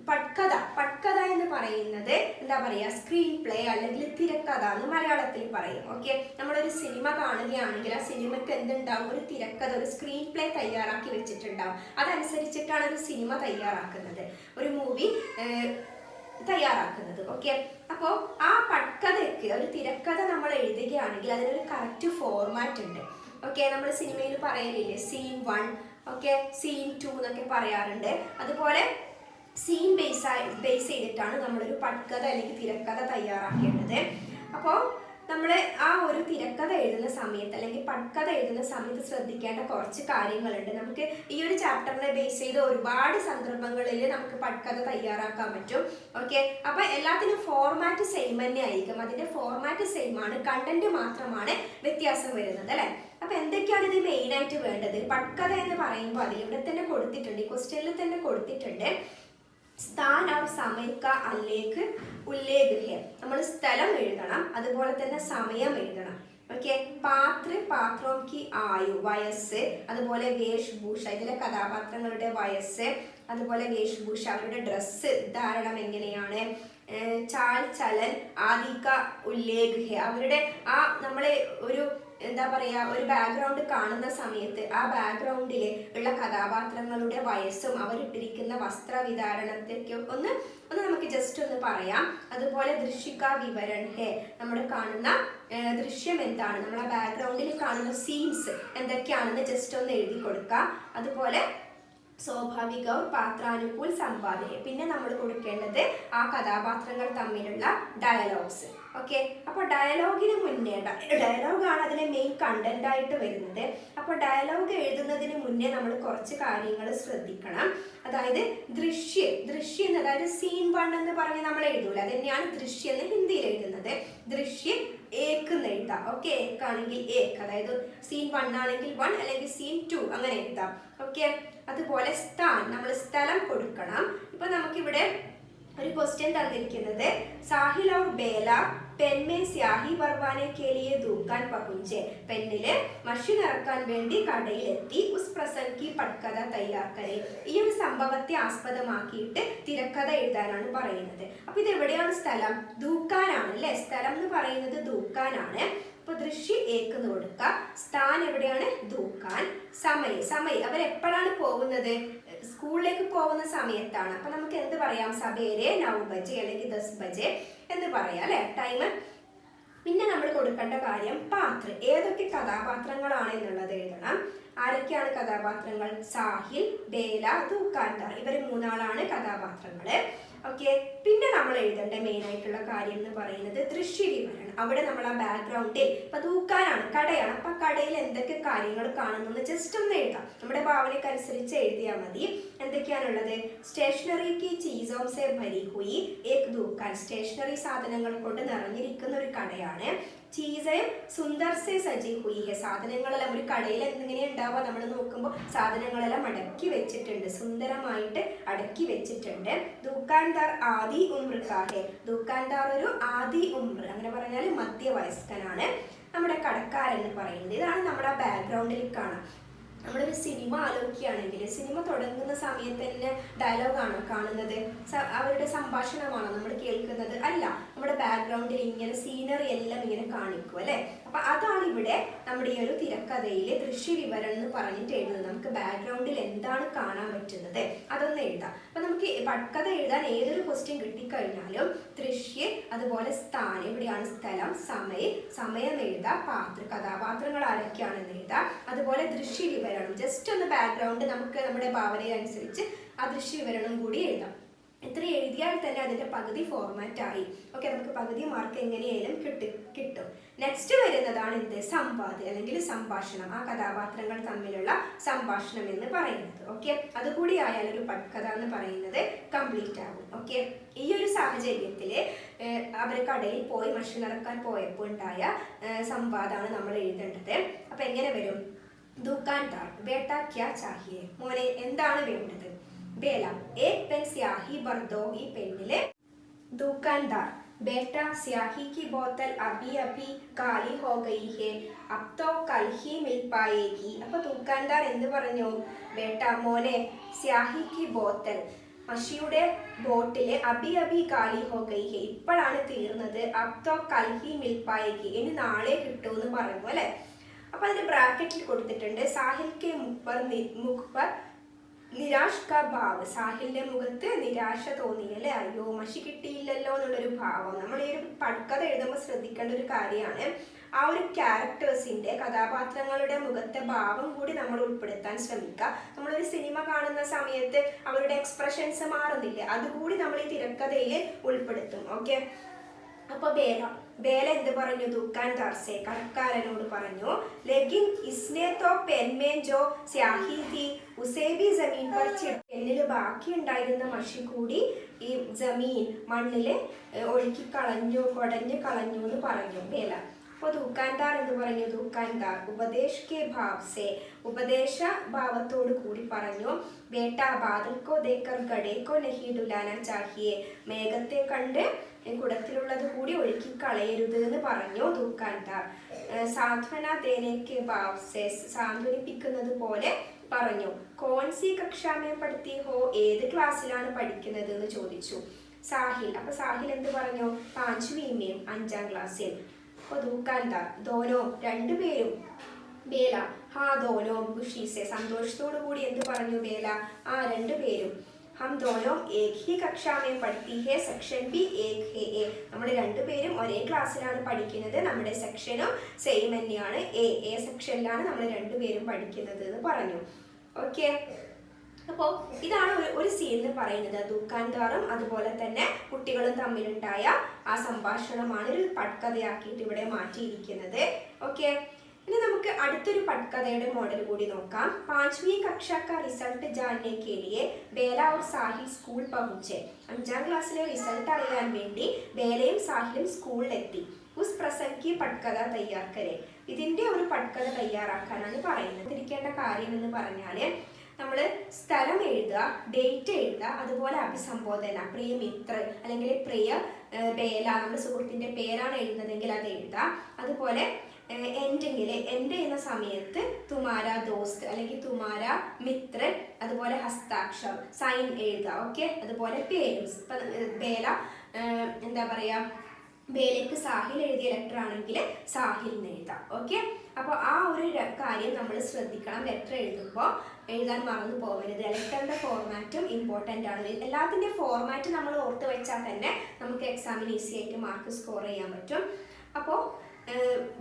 പട്കഥ എന്ന് പറയുന്നത് എന്താ പറയുക, സ്ക്രീൻ പ്ലേ അല്ലെങ്കിൽ തിരക്കഥ എന്ന് മലയാളത്തിൽ പറയും. ഓക്കെ, നമ്മളൊരു സിനിമ കാണുകയാണെങ്കിൽ ആ സിനിമയ്ക്ക് എന്തുണ്ടാവും, ഒരു തിരക്കഥ, ഒരു സ്ക്രീൻ പ്ലേ തയ്യാറാക്കി വെച്ചിട്ടുണ്ടാവും. അതനുസരിച്ചിട്ടാണ് ഒരു സിനിമ തയ്യാറാക്കുന്നത്, ഒരു മൂവി തയ്യാറാക്കുന്നത്. ഓക്കെ, അപ്പോൾ ആ പട്കഥയ്ക്ക് ഒരു തിരക്കഥ നമ്മൾ എഴുതുകയാണെങ്കിൽ അതിനൊരു കറക്റ്റ് ഫോർമാറ്റ് ഉണ്ട്. ഓക്കെ, നമ്മൾ സിനിമയിൽ പറയലില്ലേ സീൻ 1, ഓക്കെ, സീൻ 2 എന്നൊക്കെ പറയാറുണ്ട്. അതുപോലെ സീൻ ബേസ് ചെയ്തിട്ടാണ് നമ്മളൊരു പട്കഥ അല്ലെങ്കിൽ തിരക്കഥ തയ്യാറാക്കേണ്ടത്. അപ്പോൾ നമ്മൾ ആ ഒരു തിരക്കഥ എഴുതുന്ന സമയത്ത് അല്ലെങ്കിൽ പട്കഥ എഴുതുന്ന സമയത്ത് ശ്രദ്ധിക്കേണ്ട കുറച്ച് കാര്യങ്ങളുണ്ട്. നമുക്ക് ഈ ഒരു ചാപ്റ്ററിനെ ബേസ് ചെയ്ത് ഒരുപാട് സന്ദർഭങ്ങളിൽ നമുക്ക് പട്കഥ തയ്യാറാക്കാൻ പറ്റും. ഓക്കെ, അപ്പോൾ എല്ലാത്തിനും ഫോർമാറ്റ് സെയിം തന്നെ ആയിരിക്കും. അതിൻ്റെ ഫോർമാറ്റ് സെയിം ആണ്, കണ്ടന്റ് മാത്രമാണ് വ്യത്യാസം വരുന്നത് അല്ലേ. അപ്പോൾ എന്തൊക്കെയാണ് ഇത് മെയിനായിട്ട് വേണ്ടത്? പട്കഥ എന്ന് പറയുമ്പോൾ അതിൽ ഇവിടെ തന്നെ കൊടുത്തിട്ടുണ്ട്, ഈ ക്വസ്റ്റ്യനിൽ തന്നെ കൊടുത്തിട്ടുണ്ട്. സ്ഥാൻ और समय का उल्लेख है. നമ്മൾ സ്ഥലം എഴുതണം, അതുപോലെ തന്നെ സമയം എഴുതണം. ഓക്കെ, പാത്രോं की आयु, വയസ്സ്, അതുപോലെ വേഷഭൂഷ, ഇതിലെ കഥാപാത്രങ്ങളുടെ വയസ്സ്, അതുപോലെ വേഷഭൂഷ, അവരുടെ ഡ്രസ്സ് ധാരണം എങ്ങനെയാണ്, ചാൽ ചലൻ ആദി का उल्लेख है. അവരുടെ ആ നമ്മളെ ഒരു എന്താ പറയുക, ഒരു ബാക്ക്ഗ്രൗണ്ട് കാണുന്ന സമയത്ത് ആ ബാക്ക്ഗ്രൗണ്ടിൽ ഉള്ള കഥാപാത്രങ്ങളുടെ വയസ്സും അവരിട്ടിരിക്കുന്ന വസ്ത്രവിധാരണത്തെയൊക്കെ ഒന്ന് നമുക്ക് ജസ്റ്റ് ഒന്ന് പറയാം. അതുപോലെ ദൃശ്യിക വിവരൺ ഹേ, നമ്മൾ കാണുന്ന ദൃശ്യം എന്താണ്, നമ്മൾ ആ ബാക്ക്ഗ്രൗണ്ടിൽ കാണുന്ന സീൻസ് എന്തൊക്കെയാണെന്ന് ജസ്റ്റ് ഒന്ന് എഴുതി കൊടുക്കുക. അതുപോലെ സ്വാഭാവിക പാത്രാനുകൂൽ സമ്പാദന, പിന്നെ നമ്മൾ കൊടുക്കേണ്ടത് ആ കഥാപാത്രങ്ങൾ തമ്മിലുള്ള ഡയലോഗ്സ്. ഓക്കെ, അപ്പോൾ ഡയലോഗിന് മുന്നേ, ഡയലോഗാണ് അതിലെ മെയിൻ കണ്ടന്റ് ആയിട്ട് വരുന്നത്. അപ്പോൾ ഡയലോഗ് എഴുതുന്നതിന് മുന്നേ നമ്മൾ കുറച്ച് കാര്യങ്ങൾ ശ്രദ്ധിക്കണം. അതായത് ദൃശ്യം അതായത് സീൻ 1 എന്ന് പറഞ്ഞ് നമ്മൾ എഴുതൂല, അത് തന്നെയാണ് ദൃശ്യം എന്ന് ഹിന്ദിയിൽ എഴുതുന്നത്. ദൃശ്യം ഏക്ക് എന്ന് എഴുതാം. ഓക്കെ, ഏക്കാണെങ്കിൽ ഏക്ക്, അതായത് സീൻ 1 ആണെങ്കിൽ 1 അല്ലെങ്കിൽ സീൻ 2 അങ്ങനെ എഴുതാം. ഓക്കെ, അതുപോലെ സ്ഥാൻ, നമ്മൾ സ്ഥലം കൊടുക്കണം. ഇപ്പൊ നമുക്കിവിടെ ഒരു ക്വസ്റ്റ്യൻ തന്നിരിക്കുന്നത് സാഹിൽ और बेला पेन में स्याही भरवाने के लिए दुकान पहुंचे. പെന്നില് മഷി നിറക്കാൻ വേണ്ടി കടയിലെത്തി. ഉസ് പ്രസംഗ് की पटकथा तैयार करें. ഈ ഒരു സംഭവത്തെ ആസ്പദമാക്കിയിട്ട് തിരക്കഥ എഴുതാനാണ് പറയുന്നത്. അപ്പൊ ഇത് എവിടെയാണ് സ്ഥലം? ദുക്കാനാണ് അല്ലെ, സ്ഥലം എന്ന് പറയുന്നത് ദുക്കാനാണ്. അപ്പൊ ദൃശ്യ ഏക്ക് എന്ന് കൊടുക്കുക. സ്ഥാൻ എവിടെയാണ്? ദുക്കാൻ. സമയം അവരെപ്പോഴാണ് പോകുന്നത്? സ്കൂളിലേക്ക് പോകുന്ന സമയത്താണ്. അപ്പൊ നമുക്ക് എന്ത് പറയാം? സവേരെ 9 ബജെ അല്ലെങ്കിൽ 10 ബജെ എന്ന് പറയാം അല്ലെ, ടൈം. പിന്നെ നമ്മൾ കൊടുക്കേണ്ട കാര്യം പാത്ര, ഏതൊക്കെ കഥാപാത്രങ്ങളാണ് എന്നുള്ളത് എഴുതണം. ആരൊക്കെയാണ് കഥാപാത്രങ്ങൾ? സാഹിൽ, ബേല, ദുക്കാൻദാർ, ഇവർ 3 ആളാണ് കഥാപാത്രങ്ങള്. ഓക്കെ, പിന്നെ നമ്മൾ എഴുതേണ്ട മെയിൻ ആയിട്ടുള്ള കാര്യം എന്ന് പറയുന്നത് ദൃശ്യവിവരണം. അവിടെ നമ്മൾ ആ ബാക്ക്ഗ്രൗണ്ടിൽ ഇപ്പൊ ദുക്കാനാണ്, കടയാണ്, അപ്പൊ കടയിൽ എന്തൊക്കെ കാര്യങ്ങൾ കാണുന്നു ജസ്റ്റ് ഒന്ന് എഴുതാം. നമ്മുടെ ഭാവനയ്ക്ക് അനുസരിച്ച് എഴുതിയാൽ മതി. എന്തൊക്കെയാണുള്ളത്? സ്റ്റേഷനറി की चीजों से भरी हुई एक दुकान, സ്റ്റേഷനറി സാധനങ്ങൾ കൊണ്ട് നിറഞ്ഞിരിക്കുന്ന ഒരു കടയാണ്. ചീസയും സുന്ദർ സെ സജി ഹുയി ഹെ, സാധനങ്ങളെല്ലാം ഒരു കടയിൽ എങ്ങനെ ഉണ്ടാവുക, നമ്മൾ നോക്കുമ്പോൾ സാധനങ്ങളെല്ലാം അടക്കി വെച്ചിട്ടുണ്ട്, സുന്ദരമായിട്ട് അടക്കി വെച്ചിട്ടുണ്ട്. ദുക്കാൻദാർ ആദി ഉംർ കാ ഹെ, ദുക്കാൻദാർ ഒരു ആദി ഉംർ, അങ്ങനെ പറഞ്ഞാൽ മധ്യവയസ്കനാണ് നമ്മുടെ കടക്കാരൻ എന്ന് പറയുന്നത്. ഇതാണ് നമ്മുടെ ബാക്ക്ഗ്രൗണ്ടിൽ കാണാം. നമ്മളൊരു സിനിമ ആലോചിക്കുകയാണെങ്കിൽ സിനിമ തുടങ്ങുന്ന സമയത്ത് തന്നെ ഡയലോഗാണോ കാണുന്നത്? അവരുടെ സംഭാഷണമാണോ നമ്മൾ കേൾക്കുന്നത്? അല്ല, നമ്മുടെ ബാക്ക്ഗ്രൗണ്ടിൽ ഇങ്ങനെ സീനറി എല്ലാം ഇങ്ങനെ കാണിക്കും അല്ലെ. അപ്പൊ അതാണ് ഇവിടെ നമ്മുടെ ഈ ഒരു തിരക്കഥയിലെ ദൃശ്യവിവരണം എന്ന് പറഞ്ഞിട്ട് എഴുതുന്നത്. നമുക്ക് ബാക്ക്ഗ്രൗണ്ടിൽ എന്താണ് കാണാൻ പറ്റുന്നത് അതൊന്ന് എഴുതാം. അപ്പൊ നമുക്ക് പട്കഥ എഴുതാൻ ഏതൊരു ക്വസ്റ്റ്യൻ കിട്ടിക്കഴിഞ്ഞാലും ദൃശ്യ, അതുപോലെ സ്ഥാൻ, എവിടെയാണ് സ്ഥലം, സമയം എഴുതാം, കഥാപാത്രങ്ങൾ ആരൊക്കെയാണെന്ന് എഴുതാം, അതുപോലെ ദൃശ്യവിവരണം, ജസ്റ്റ് ഒന്ന് ബാക്ക്ഗ്രൗണ്ട് നമുക്ക് നമ്മുടെ ഭാവനയനുസരിച്ച് ആ ദൃശ്യവിവരണം കൂടി എഴുതാം. ഇത്ര എഴുതിയാൽ തന്നെ അതിന്റെ പകുതി ഫോർമാറ്റ് ആയി. ഓക്കെ, നമുക്ക് പകുതി മാർക്ക് എങ്ങനെയായാലും കിട്ടും. നെക്സ്റ്റ് വരുന്നതാണ് എന്ത്? സംവാദം അല്ലെങ്കിൽ സംഭാഷണം, ആ കഥാപാത്രങ്ങൾ തമ്മിലുള്ള സംഭാഷണം എന്ന് പറയുന്നത്. ഓക്കെ, അതുകൂടി ആയാൽ ഒരു പട്കഥ എന്ന് പറയുന്നത് കംപ്ലീറ്റ് ആകും. ഓക്കെ, ഈ ഒരു സാഹചര്യത്തിൽ അവർ കടയിൽ പോയി മഷി നിറക്കാൻ പോയപ്പോൾ ഉണ്ടായ സംവാദമാണ് നമ്മൾ എഴുതേണ്ടത്. അപ്പൊ എങ്ങനെ വരും? ദുക്കാൻദാർ, ബേട്ട ക്യാ ചാഹിയേ, മോനെ എന്താണ് വേണ്ടത്? ബേല, ഏക് പെൻ സ്യാഹി ഭർ ദോ, ഈ പെന്നില് ദുക്കാൻദാർ बेटा स्याही की बोतल अभी अभी കാലി ഹോ ഗയി ഹെ അബ് തോ കൽ ഹി മിൽ പായേഗി. അപ്പൊ തൂക്കാൻദാർ എന്ത് പറഞ്ഞു? ബേട്ട മോനെ, സ്യാഹി കി ബോത്തൽ മഷിയുടെ ബോട്ടില് അബി അബി കാലി ഹോ ഗയി ഹെ ഇപ്പോഴാണ് തീർന്നത്, അബ് തോ കൽ ഹി മിൽ പായേഗി ഇനി നാളെ കിട്ടുമെന്ന് പറഞ്ഞു അല്ലെ. അപ്പൊ അതിന്റെ ബ്രാക്കറ്റിൽ കൊടുത്തിട്ടുണ്ട് സാഹിൽ കെ മുഖ് പർ നിരാഷ് കാ ഭാവ്. സാഹിലിന്റെ മുഖത്ത് നിരാശ തോന്നി അല്ലെ, അയ്യോ മഷി കിട്ടിയില്ലല്ലോ എന്നുള്ളൊരു ഭാവം. നമ്മൾ ഈ ഒരു പടുക്കഥ എഴുതുമ്പോൾ ശ്രദ്ധിക്കേണ്ട ഒരു കാര്യമാണ്, ആ ഒരു ക്യാരക്ടേഴ്സിന്റെ കഥാപാത്രങ്ങളുടെ മുഖത്തെ ഭാവം കൂടി നമ്മൾ ഉൾപ്പെടുത്താൻ ശ്രമിക്കുക. നമ്മളൊരു സിനിമ കാണുന്ന സമയത്ത് അവരുടെ എക്സ്പ്രഷൻസ് മാറുന്നില്ലേ, അതുകൂടി നമ്മൾ ഈ തിരക്കഥയിൽ ഉൾപ്പെടുത്തും. ഓക്കെ. അപ്പൊ ബേല എന്ത് പറഞ്ഞു? ദുക്കാൻദാർ സെ കടക്കാരനോട് പറഞ്ഞു, ലെകിൻ ഇസ്നെ തോ പെൻമേൻ ജോ സ്യാഹി തീ ഉസേ ഭി ജമീൻ പർ പെന്നില് ബാക്കി ഉണ്ടായിരുന്ന മഷി കൂടി ഈ ജമീൻ മണ്ണില് ഒഴുക്കി കളഞ്ഞു, കൊടഞ്ഞു കളഞ്ഞു എന്ന് പറഞ്ഞു ബേല. അപ്പോൾ ദുക്കാൻദാർ എന്ന് പറഞ്ഞു, ദുക്കാൻദാർ ഉപദേശ് കെ ഭാവ് സെ ഉപദേശ ഭാവത്തോട് കൂടി പറഞ്ഞു, ബേട്ട ബാദൽ കോ ദേക്കർ ഗഡേ കോ നഹി ഡുലാന ചാഹിയെ മേഘത്തെ കണ്ട് കുടത്തിലുള്ളത് കൂടി ഒഴുക്കി കളയരുത് എന്ന് പറഞ്ഞു ദുക്കാൻദാർ. സാന്ത്വന ദേനേക്ക് ഭാവ് സെ സാന്ത്വനിപ്പിക്കുന്നത് പോലെ പറഞ്ഞു. കോൺസി കക്ഷാമേ പഠിത്തി ഹോ ഏത് ക്ലാസ്സിലാണ് പഠിക്കുന്നത് എന്ന് ചോദിച്ചു സാഹിൽ. അപ്പൊ സാഹിൽ എന്ത് പറഞ്ഞു? പാഞ്ച്വീമേം 5ാം ക്ലാസ്സിൽ. അപ്പൊ ദുക്കാൻദാർ ദോനോ രണ്ടുപേരും. ബേല ഹാ ദോനോ ഖുഷി സെ സന്തോഷത്തോടു കൂടി എന്ത് പറഞ്ഞു ബേല? ആ രണ്ടുപേരും. हम दोनों एक ही कक्षा में पढ़ती है, सेक्शन भी एक है. നമ്മൾ രണ്ടുപേരും ഒരേ ക്ലാസ്സിലാണ് പഠിക്കുന്നത്, നമ്മുടെ സെക്ഷനും സെയിം തന്നെയാണ്, എ സെക്ഷനിലാണ് നമ്മൾ രണ്ടുപേരും പഠിക്കുന്നത് എന്ന് പറഞ്ഞു. ഓക്കെ. അപ്പോൾ ഇതാണ് ഒരു സീൻ എന്ന് പറയുന്നത്. ദുക്കാൻദാറും അതുപോലെ തന്നെ കുട്ടികളും തമ്മിലുണ്ടായ ആ സംഭാഷണമാണ് ഒരു പട്കഥയാക്കിയിട്ട് ഇവിടെ മാറ്റിയിരിക്കുന്നത്. ഓക്കെ. ഇനി നമുക്ക് അടുത്തൊരു പട്കഥയുടെ മോഡൽ കൂടി നോക്കാം. 5वीं कक्षा का रिजल्ट जानने के लिए बेला और साहिल स्कूल पहुंचे. 5ാം ക്ലാസ്സിലെ റിസൾട്ട് അറിയാൻ വേണ്ടി ബേലയും സാഹിലും സ്കൂളിലെത്തി. ഉസ് പ്രസംഗ് की പട്കഥ തയ്യാർ കരെ. ഇതിന്റെ ഒരു പട്കഥ തയ്യാറാക്കാനാണ് പറയുന്നത്. ഇരിക്കേണ്ട കാര്യം എന്ന് പറഞ്ഞാൽ നമ്മൾ സ്ഥലം എഴുതുക, ഡേറ്റ് എഴുതുക, അതുപോലെ അഭിസംബോധന, പ്രിയ മിത്ര അല്ലെങ്കിൽ പ്രിയ ബേല, നമ്മുടെ സുഹൃത്തിന്റെ പേരാണ് എഴുതുന്നതെങ്കിൽ അത് എഴുതുക. അതുപോലെ എൻഡിങ്ങിൽ എൻഡ് ചെയ്യുന്ന സമയത്ത് തുമാര ദോസ്ത് അല്ലെങ്കിൽ തുമാര മിത്രൻ, അതുപോലെ ഹസ്താക്ഷരം സൈൻ എഴുതുക. ഓക്കെ. അതുപോലെ പേരും. ഇപ്പം ബേല എന്താ പറയുക, ബേലയ്ക്ക് സാഹിൽ എഴുതിയ ലെറ്റർ ആണെങ്കിൽ സാഹിലിന് എഴുതാം. ഓക്കെ. അപ്പോൾ ആ ഒരു കാര്യം നമ്മൾ ശ്രദ്ധിക്കണം. ലെറ്റർ എഴുതുമ്പോൾ എഴുതാൻ മറന്നു പോകരുത്. ലെറ്ററിൻ്റെ ഫോർമാറ്റും ഇമ്പോർട്ടൻ്റ് ആണ്. എല്ലാത്തിൻ്റെ ഫോർമാറ്റ് നമ്മൾ ഓർത്ത് വെച്ചാൽ തന്നെ നമുക്ക് എക്സാമിന് ഈസി ആയിട്ട് മാർക്ക് സ്കോർ ചെയ്യാൻ പറ്റും. അപ്പോൾ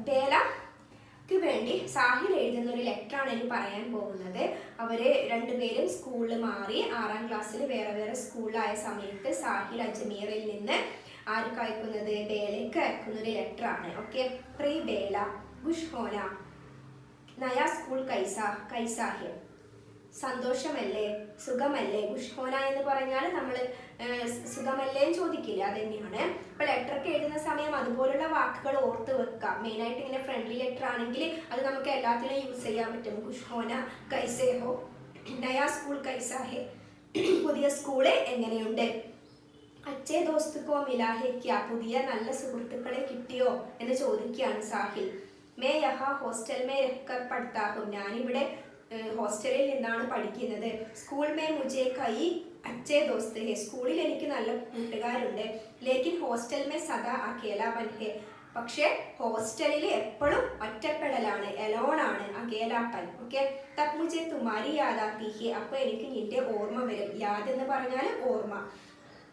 ബേലക്ക് വേണ്ടി സാഹിൽ എഴുതുന്ന ഒരു ലെറ്ററാണ് ഇനി പറയാൻ പോകുന്നത്. അവർ രണ്ടുപേരും സ്കൂളിൽ മാറി 6ാം ക്ലാസ്സിൽ വേറെ വേറെ സ്കൂളിലായ സമയത്ത് സാഹിൽ അജ്മീറിൽ നിന്ന് ആർക്ക് അയക്കുന്നത്? ബേലയ്ക്ക് അയക്കുന്ന ഒരു ലെറ്ററാണ്. ഓക്കെ. പ്രീ ബേല ഖുഷ് ഹോന നയാ സ്കൂൾ കൈസാ ഹെ. സന്തോഷമല്ലേ, സുഖമല്ലേ. ഖുഷ് ഹോന എന്ന് പറഞ്ഞാൽ നമ്മൾ സുഖമല്ലേ എന്ന് ചോദിക്കില്ല, അത് തന്നെയാണ്. അപ്പോൾ ലെറ്ററൊക്കെ എഴുതുന്ന സമയം അതുപോലുള്ള വാക്കുകൾ ഓർത്ത് വെക്കുക. മെയിനായിട്ട് ഇങ്ങനെ ഫ്രണ്ട്ലി ലെറ്റർ ആണെങ്കിൽ അത് നമുക്ക് എല്ലാത്തിനും യൂസ് ചെയ്യാൻ പറ്റും. ഖുഷ് ഹോന കൈസേ ഹോ, നയാ സ്കൂൾ കൈസാ ഹെ, പുതിയ സ്കൂള് എങ്ങനെയുണ്ട്. അച്ഛേ ദോസ്തുക്കോ മിലാഹേക്ക, പുതിയ നല്ല സുഹൃത്തുക്കളെ കിട്ടിയോ എന്ന് ചോദിക്കുകയാണ് സാഹിൽ. മേ യഹാ ഹോസ്റ്റൽ മേ രഹ്കർ പഠിത്താ ഹും, ഞാനിവിടെ ഹോസ്റ്റലിൽ നിന്നാണ് പഠിക്കുന്നത്. സ്കൂൾ മേ മുജേ കൈ അച്ഛേ ദോസ്ത് ഹെ, സ്കൂളിൽ എനിക്ക് നല്ല കൂട്ടുകാരുണ്ട്. ലേക്കിൻ ഹോസ്റ്റൽ മേ സദാ അകേലാപൻ ഹെ, പക്ഷേ ഹോസ്റ്റലിൽ എപ്പോഴും ഒറ്റപ്പെടലാണ്, എലോണാണ്, അകേലാപ്പൻ. ഓക്കെ. തബ് മുജേ തുമാരി യാദാത്തി ഹെ, അപ്പോൾ എനിക്ക് നിന്റെ ഓർമ്മ വരും. യാദ് എന്ന് പറഞ്ഞാൽ ഓർമ്മ.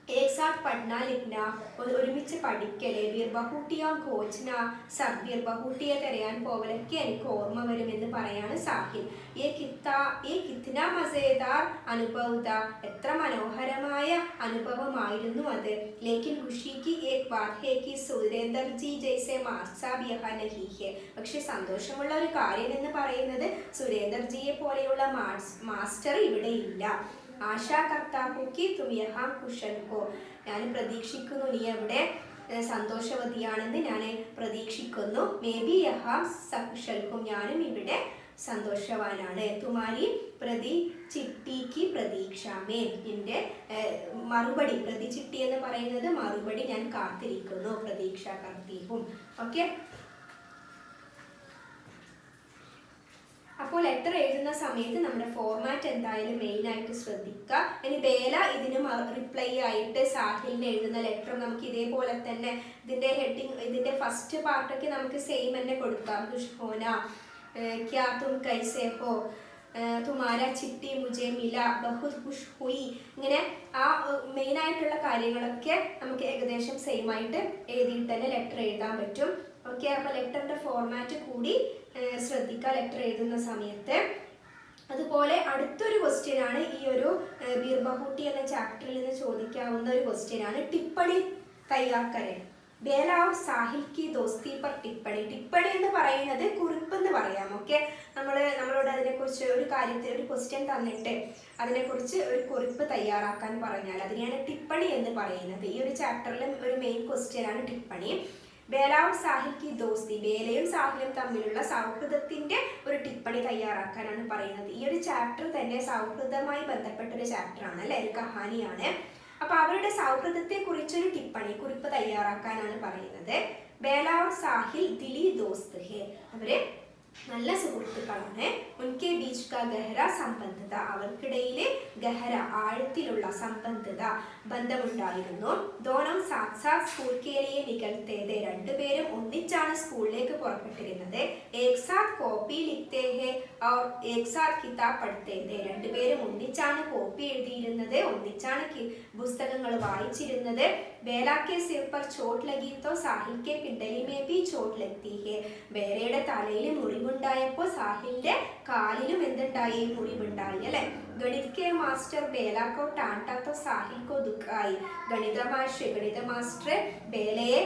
एक साथ पढ़ना लिखना, ഒരുമിച്ച് പഠിക്കല്, ബീർബഹൂട്ടിയോ ഘോഷന സബ് ബീർബഹൂട്ടിയെ തിരയാൻ പോവലൊക്കെ എനിക്ക് ഓർമ്മ വരുമെന്ന് പറയാണ് സാഹിൽ. ഈ കിത്ന മസേദാർ അനുഭവത, എത്ര മനോഹരമായ അനുഭവമായിരുന്നു അത്. ലേക്കിൻ ഖുഷിക്ക് ഏക് ബാത് ഹേ കി സുരേന്ദർ ജി ജൈസെ മാർസാബ് യഹാ നഹി ഹെ, പക്ഷെ സന്തോഷമുള്ള ഒരു കാര്യം എന്ന് പറയുന്നത് സുരേന്ദർ ജിയെ പോലെയുള്ള മാസ്റ്റർ ഇവിടെ ഇല്ല. ആശാ കർത്താഹുക്കി തും യഹാം കുശൽ ഹോ, ഞാൻ പ്രതീക്ഷിക്കുന്നു നീ അവിടെ സന്തോഷവതിയാണെന്ന് ഞാൻ പ്രതീക്ഷിക്കുന്നു. മേ ബി യഹാം സകുശൽ ഹും, ഞാനും ഇവിടെ സന്തോഷവാനാണ്. തുമാരി പ്രതി ചിട്ടിക്ക് പ്രതീക്ഷാമേ, എൻ്റെ മറുപടി, പ്രതി ചിട്ടി എന്ന് പറയുന്നത് മറുപടി ഞാൻ കാത്തിരിക്കുന്നു, പ്രതീക്ഷ കർത്തിയും. ഓക്കെ, അപ്പോൾ ലെറ്റർ എഴുതുന്ന സമയത്ത് നമ്മുടെ ഫോർമാറ്റ് എന്തായാലും മെയിനായിട്ട് ശ്രദ്ധിക്കുക. ഇനി ബേല ഇതിന് റിപ്ലൈ ആയിട്ട് സാഹിലിന് എഴുതുന്ന ലെറ്റർ നമുക്ക് ഇതേപോലെ തന്നെ ഇതിൻ്റെ ഹെഡിങ്, ഇതിൻ്റെ ഫസ്റ്റ് പാർട്ടൊക്കെ നമുക്ക് സെയിം തന്നെ കൊടുക്കാം. ഖുഷ്ഹോന, ക്യാ തും കൈസേ ഹോ, തുമാര ചിട്ടി മുജെ മില, ബഹുത് ഖുഷ് ഹുയി, ഇങ്ങനെ ആ മെയിനായിട്ടുള്ള കാര്യങ്ങളൊക്കെ നമുക്ക് ഏകദേശം സെയിം ആയിട്ട് എഴുതിയിട്ട് തന്നെ ലെറ്റർ എഴുതാൻ പറ്റും. ഓക്കെ, അപ്പോൾ ലെറ്ററിൻ്റെ ഫോർമാറ്റ് കൂടി ശ്രദ്ധിക്കുക ലെറ്റർ എഴുതുന്ന സമയത്ത്. അതുപോലെ അടുത്തൊരു ക്വസ്റ്റ്യൻ ആണ്, ഈ ഒരു ബീർബഹൂട്ടി എന്ന ചാപ്റ്ററിൽ നിന്ന് ചോദിക്കാവുന്ന ഒരു ക്വസ്റ്റ്യൻ ആണ് ടിപ്പണി തയ്യാക്കരെ. ബേല और സാഹിൽ की दोस्ती पर ടിപ്പണി. ടിപ്പണി എന്ന് പറയുന്നത് കുറിപ്പ് എന്ന് പറയാം. ഓക്കെ, നമ്മളോട് അതിനെക്കുറിച്ച് ഒരു കാര്യത്തിൽ ഒരു ക്വസ്റ്റ്യൻ തന്നിട്ട് അതിനെക്കുറിച്ച് ഒരു കുറിപ്പ് തയ്യാറാക്കാൻ പറഞ്ഞാൽ അതിനെയാണ് ടിപ്പണി എന്ന് പറയുന്നത്. ഈ ഒരു ചാപ്റ്ററിലും ഒരു മെയിൻ ക്വസ്റ്റ്യൻ ആണ് ടിപ്പണി. ബേല और സാഹിൽ की दोस्ती, ബേലയും സാഹിലും തമ്മിലുള്ള സൗഹൃദത്തിന്റെ ഒരു ടിപ്പണി തയ്യാറാക്കാനാണ് പറയുന്നത്. ഈ ഒരു ചാപ്റ്റർ തന്നെ സൗഹൃദമായി ബന്ധപ്പെട്ടൊരു ചാപ്റ്റർ ആണ് അല്ലെ, ഒരു കഹാനിയാണ്. അപ്പൊ അവരുടെ സൗഹൃദത്തെ കുറിച്ചൊരു ടിപ്പണി, കുറിപ്പ് തയ്യാറാക്കാനാണ് പറയുന്നത്. ബേല और സാഹിൽ ദിലി ദോസ്ത് ഹെ, അവര് നല്ല സുഹൃത്തുക്കളാണ്. ഉൻകെ ബീച്ച് കാ ഗഹര സംബന്ധത, അവർക്കിടയിലെ ഗഹര ആഴത്തിലുള്ള സംബന്ധത ബന്ധമുണ്ടായിരുന്നു. ദോനം സാത്ത് സാത്ത് സ്കൂൾ കെ ലിയെ നികൽത്തേ थे, രണ്ടുപേരും ഒന്നിച്ചാണ് സ്കൂളിലേക്ക് പുറപ്പെട്ടിരുന്നത്. ഏക് സാത്ത് കോപ്പി ലിഖ്തേ ഹെ और एक साथ കിതാബ് പഠിത്തേ थे, രണ്ടുപേരും ഒന്നിച്ചാണ് കോപ്പി എഴുതിയിരുന്നത്, ഒന്നിച്ചാണ് പുസ്തകങ്ങൾ വായിച്ചിരുന്നത്. ബേല के सिर पर चोट लगी तो साहिल के पिंडली में भी चोट लगती है, ബേലയുടെ തലയിൽ മുറിവുണ്ടായപ്പോൾ സാഹിലിന്റെ കാലിലും എന്തുണ്ടായി, മുറിവുണ്ടായി അല്ലെ. ഗണിത് കെ മാസ്റ്റർ ബേല കോ ടാണ്ട तो സാഹിൽ കോ ദുഃഖായി, ഗണിത മാസ്റ്റർ ബേലയെ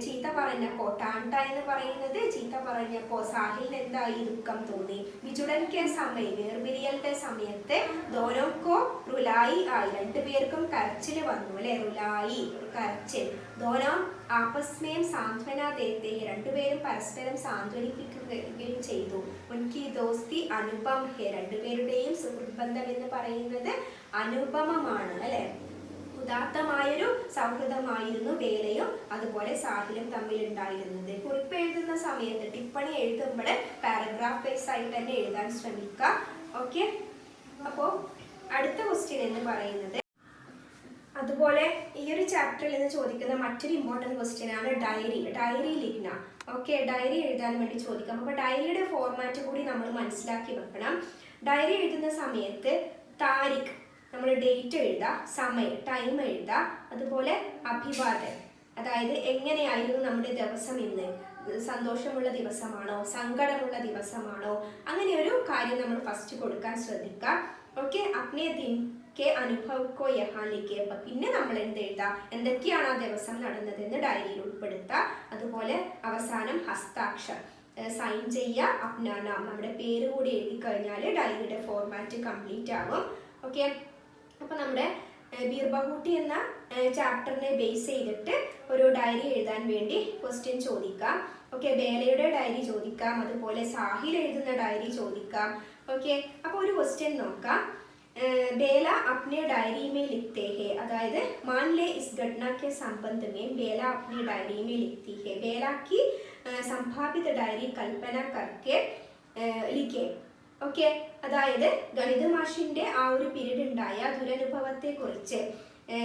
ചീത്ത പറഞ്ഞപ്പോ, ടാണ്ട എന്ന് പറയുന്നത് ചീത്ത പറഞ്ഞപ്പോ സാഹിലിന് എന്തായി, ദുഃഖം തോന്നി. വിജുടൻ കെ സമയം, വേർപിരിയലിന്റെ സമയത്ത് ദോനോ കോ റുലായി ആയി, രണ്ടുപേർക്കും കരച്ചിൽ വന്നു അല്ലെ, റുലായി കരച്ചിൽ. ദോനോ ആപസ്മേം സാന്ത്വന ദേത്തെ, രണ്ടുപേരും പരസ്പരം സാന്ത്വനിപ്പിക്കുകയും ചെയ്തു. ഉൻകി ദോസ്തി അനുപം ഹെ, രണ്ടുപേരുടെയും സുഹൃത്ത് ബന്ധം എന്ന് പറയുന്നത് അനുപമമാണ് അല്ലെ, ഉദാത്തമായൊരു സൗഹൃദമായിരുന്നു ബേലയും അതുപോലെ സാഹിലും തമ്മിൽ ഉണ്ടായിരുന്നത്. കുറിപ്പ് എഴുതുന്ന സമയത്ത് ടിപ്പണി എഴുതുമ്പോൾ പാരഗ്രാഫ് വൈസ് ആയിട്ട് തന്നെ എഴുതാൻ ശ്രമിക്കുക. ഓക്കെ, അപ്പോൾ അടുത്ത ക്വസ്റ്റ്യൻ എന്ന് പറയുന്നത്, അതുപോലെ ഈ ഒരു ചാപ്റ്ററിൽ നിന്ന് ചോദിക്കുന്ന മറ്റൊരു ഇമ്പോർട്ടൻറ്റ് ക്വസ്റ്റ്യൻ ആണ് ഡയറി ലിഖ്ന. ഓക്കെ, ഡയറി എഴുതാൻ വേണ്ടി ചോദിക്കാം. അപ്പോൾ ഡയറിയുടെ ഫോർമാറ്റ് കൂടി നമ്മൾ മനസ്സിലാക്കി വെക്കണം. ഡയറി എഴുതുന്ന സമയത്ത് താരിഖ്, നമ്മൾ ഡേറ്റ് എഴുതുക, സമയം ടൈം എഴുതുക, അതുപോലെ അഭിവാദൻ, അതായത് എങ്ങനെയായിരുന്നു നമ്മുടെ ദിവസം ഇന്ന്, സന്തോഷമുള്ള ദിവസമാണോ സങ്കടമുള്ള ദിവസമാണോ, അങ്ങനെ ഒരു കാര്യം നമ്മൾ ഫസ്റ്റ് കൊടുക്കാൻ ശ്രദ്ധിക്കുക. ഓക്കെ, അപ്നെ ദിൻ കെ അനുഭവക്കോ യഹാൻ ലിഖേ, പിന്നെ നമ്മൾ എന്ത് എഴുതുക, എന്തൊക്കെയാണ് ആ ദിവസം നടന്നതെന്ന് ഡയറിയിൽ ഉൾപ്പെടുത്തുക. അതുപോലെ അവസാനം ഹസ്താക്ഷർ, സൈൻ ചെയ്യുക, അപ്നാ നാം, നമ്മുടെ പേര് കൂടി എഴുതി കഴിഞ്ഞാൽ ഡയറിയുടെ ഫോർമാറ്റ് കംപ്ലീറ്റ് ആകും. ഓക്കെ, അപ്പോൾ നമ്മുടെ ബീർബഹൂട്ടി എന്ന ചാപ്റ്ററിനെ ബേസ് ചെയ്തിട്ട് ഒരു ഡയറി എഴുതാൻ വേണ്ടി ക്വസ്റ്റ്യൻ ചോദിക്കാം. ഓക്കെ, ബേലയുടെ ഡയറി ചോദിക്കാം, അതുപോലെ സാഹിൽ എഴുതുന്ന ഡയറി ചോദിക്കാം. ഓക്കെ, അപ്പോൾ ഒരു ക്വസ്റ്റ്യൻ നോക്കാം. बेला अपने डायरी में लिखते हैं, अदायद मान ले इस घटना के संबंध में बेला अपनी डायरी में लिखती है. बेला की संभावित डायरी कल्पना करके लिखे. ഓക്കെ, അതായത് ഗണിത മാഷിന്റെ ആ ഒരു പീരീഡ് ഉണ്ടായ ദുരനുഭവത്തെ കുറിച്ച്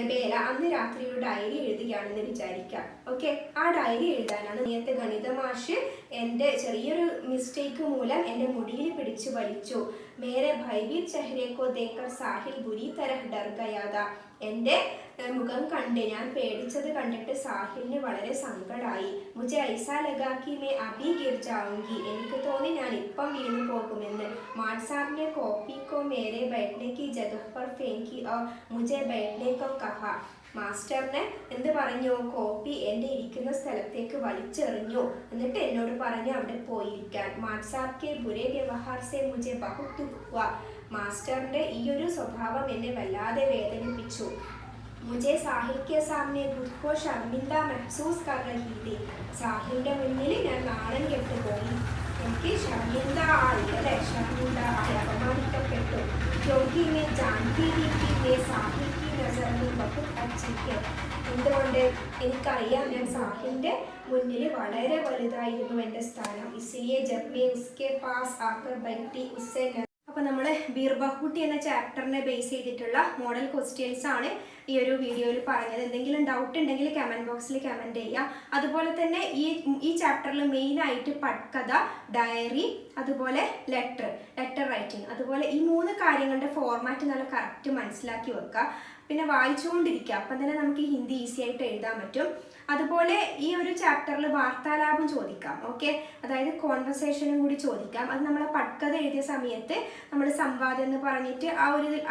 ബേല അന്ന് രാത്രി ഒരു ഡയറി എഴുതുകയാണെന്ന് വിചാരിക്കാം. ഓക്കെ, ആ ഡയറി എഴുതാനാണ് നേരത്തെ ഗണിത മാഷ് എൻ്റെ ചെറിയൊരു മിസ്റ്റേക്ക് മൂലം എൻ്റെ മുടിയിൽ പിടിച്ചു വലിച്ചു. മേരെ ഭയഭീത് ചെഹ്രേക്കോ ദേക്കർ സാഹിൽ ബുരി തരഹ് ഡർ ഗയാ താ, എൻ്റെ മുഖം കണ്ട് ഞാൻ പേടിച്ചത് കണ്ടിട്ട് സാഹിലിന് വളരെ സങ്കടമായി. മുझे ऐसा लगा कि मैं अभी गिर जाऊंगी, എനിക്ക് തോന്നി ഞാൻ ഇപ്പം വീണു പോകുമെന്ന്. മാൻ സാബ് ने कॉपी को मेरे बैठने की जगह पर फेंकी और मुझे बैठने को कहा. മാസ്റ്ററിനെ എന്ത് പറഞ്ഞു, കോപ്പി എൻ്റെ ഇരിക്കുന്ന സ്ഥലത്തേക്ക് വലിച്ചെറിഞ്ഞു, എന്നിട്ട് എന്നോട് പറഞ്ഞു അവിടെ പോയിരിക്കാൻ. മാൻ സാബ് के बुरे व्यवहार से मुझे बहुत दुख हुआ, മാസ്റ്ററിന്റെ ഈ ഒരു സ്വഭാവം എന്നെ വല്ലാതെ വേദനിപ്പിച്ചു. मुझे साहिल के सामने खुद को शर्मिंदा महसूस कर रही थी, സാഹിലിന്റെ മുന്നിൽ ഞാൻ നാണം കെട്ടുപോയി, എനിക്ക് ഷർമിന്ദ ആയി അല്ലെ, क्योंकि मैं जानती थी कि ये साहिल की नजर में बहुत अच्छी है. എന്തുകൊണ്ട് എനിക്കറിയാം ഞാൻ സാഹിലിന്റെ മുന്നിൽ വളരെ വലുതായിരുന്നു എൻ്റെ സ്ഥാനം. इसलिए जब मैं उसके पास आकर बैठी उससे. അപ്പോൾ നമ്മൾ ബീർബഹൂട്ടി എന്ന ചാപ്റ്ററിനെ ബേസ് ചെയ്തിട്ടുള്ള മോഡൽ ക്വസ്റ്റ്യൻസ് ആണ് ഈ ഒരു വീഡിയോയിൽ പറഞ്ഞത്. എന്തെങ്കിലും ഡൗട്ട് ഉണ്ടെങ്കിൽ കമൻറ്റ് ബോക്സിൽ കമൻറ്റ് ചെയ്യുക. അതുപോലെ തന്നെ ഈ ചാപ്റ്ററിൽ മെയിനായിട്ട് പട്കഥ, ഡയറി, അതുപോലെ ലെറ്റർ റൈറ്റിംഗ്, അതുപോലെ ഈ 3 കാര്യങ്ങളുടെ ഫോർമാറ്റ് നല്ല കറക്റ്റ് മനസ്സിലാക്കി വെക്കുക. പിന്നെ വായിച്ചുകൊണ്ടിരിക്കുക. അപ്പം തന്നെ നമുക്ക് ഹിന്ദി ഈസി ആയിട്ട് എഴുതാൻ പറ്റും. അതുപോലെ ഈ ഒരു ചാപ്റ്ററിൽ വാർത്താലാപം ചോദിക്കാം. ഓക്കെ, അതായത് കോൺവെർസേഷനും കൂടി ചോദിക്കാം. അത് നമ്മളെ പട്കഥ എഴുതിയ സമയത്ത് നമ്മൾ സംവാദം എന്ന് പറഞ്ഞിട്ട്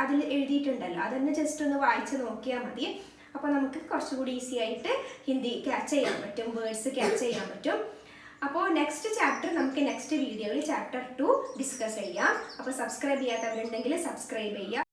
അതിൽ എഴുതിയിട്ടുണ്ടല്ലോ, അതൊന്ന് ജസ്റ്റ് ഒന്ന് വായിച്ച് നോക്കിയാൽ മതി. അപ്പോൾ നമുക്ക് കുറച്ചുകൂടി ഈസി ആയിട്ട് ഹിന്ദി ക്യാച്ച് ചെയ്യാൻ പറ്റും, വേർഡ്സ് ക്യാച്ച് ചെയ്യാൻ പറ്റും. അപ്പോൾ നെക്സ്റ്റ് ചാപ്റ്റർ നമുക്ക് നെക്സ്റ്റ് വീഡിയോയിൽ ചാപ്റ്റർ 2 ഡിസ്കസ് ചെയ്യാം. അപ്പോൾ സബ്സ്ക്രൈബ് ചെയ്യാത്തവരുണ്ടെങ്കിൽ സബ്സ്ക്രൈബ് ചെയ്യുക.